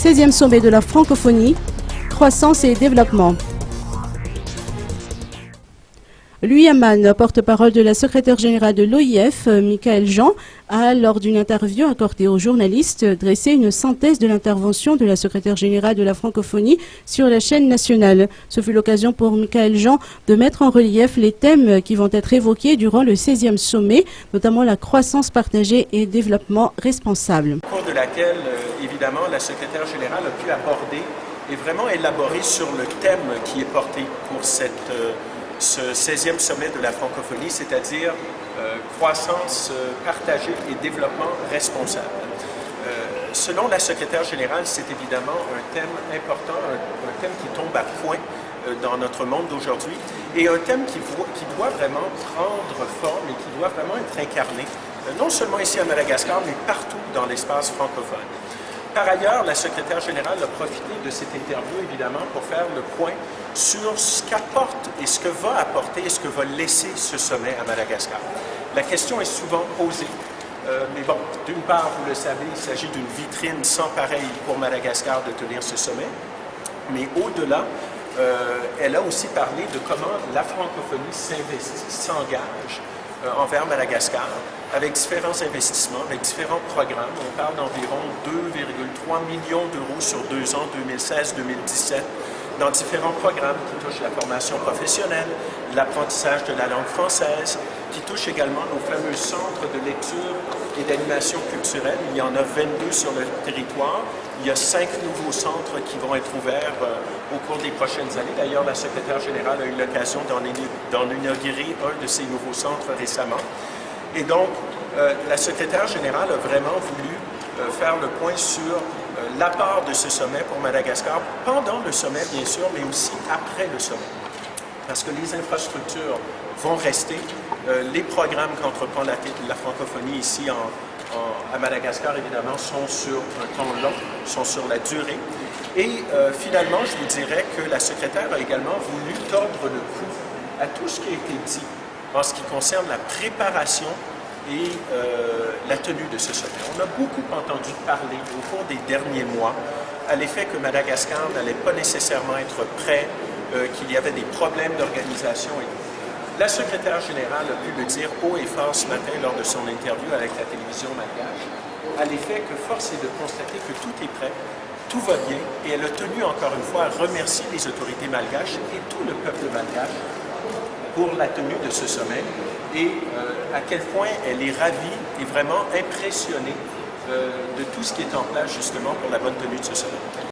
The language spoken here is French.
16e sommet de la francophonie, croissance et développement. Louis Hamman, porte-parole de la secrétaire générale de l'OIF, Michaël Jean, a, lors d'une interview accordée aux journalistes, dressé une synthèse de l'intervention de la secrétaire générale de la francophonie sur la chaîne nationale. Ce fut l'occasion pour Michaël Jean de mettre en relief les thèmes qui vont être évoqués durant le 16e sommet, notamment la croissance partagée et développement responsable. Au cours de laquelle, évidemment, la secrétaire générale a pu aborder et vraiment élaborer sur le thème qui est porté pour ce 16e sommet de la francophonie, c'est-à-dire croissance partagée et développement responsable. Selon la secrétaire générale, c'est évidemment un thème important, un thème qui tombe à point dans notre monde d'aujourd'hui et un thème qui doit vraiment prendre forme et qui doit vraiment être incarné, non seulement ici à Madagascar, mais partout dans l'espace francophone. Par ailleurs, la secrétaire générale a profité de cette interview, évidemment, pour faire le point sur ce qu'apporte et ce que va apporter et ce que va laisser ce sommet à Madagascar. La question est souvent posée, mais bon, d'une part, vous le savez, il s'agit d'une vitrine sans pareille pour Madagascar de tenir ce sommet, mais au-delà, elle a aussi parlé de comment la francophonie s'engage envers Madagascar, avec différents investissements, avec différents programmes. On parle d'environ 2,3 millions d'euros sur 2 ans, 2016-2017, dans différents programmes qui touchent la formation professionnelle, l'apprentissage de la langue française, qui touchent également nos fameux centres de lecture et d'animation culturelle. Il y en a 22 sur le territoire. Il y a 5 nouveaux centres qui vont être ouverts au cours des prochaines années. D'ailleurs, la secrétaire générale a eu l'occasion d'en inaugurer un de ces nouveaux centres récemment. Et donc, la secrétaire générale a vraiment voulu faire le point sur l'apport de ce sommet pour Madagascar, pendant le sommet bien sûr, mais aussi après le sommet. Parce que les infrastructures vont rester, les programmes qu'entreprend la francophonie ici à Madagascar, évidemment, sont sur un temps long, sont sur la durée. Et finalement, je vous dirais que la secrétaire a également voulu tordre le cou à tout ce qui a été dit en ce qui concerne la préparation et la tenue de ce sommet. On a beaucoup entendu parler au cours des derniers mois à l'effet que Madagascar n'allait pas nécessairement être prêt, qu'il y avait des problèmes d'organisation et tout. La secrétaire générale a pu le dire haut et fort ce matin lors de son interview avec la télévision malgache, à l'effet que force est de constater que tout est prêt, tout va bien, et elle a tenu encore une fois à remercier les autorités malgaches et tout le peuple malgache pour la tenue de ce sommet et à quel point elle est ravie et vraiment impressionnée de tout ce qui est en place justement pour la bonne tenue de ce sommet.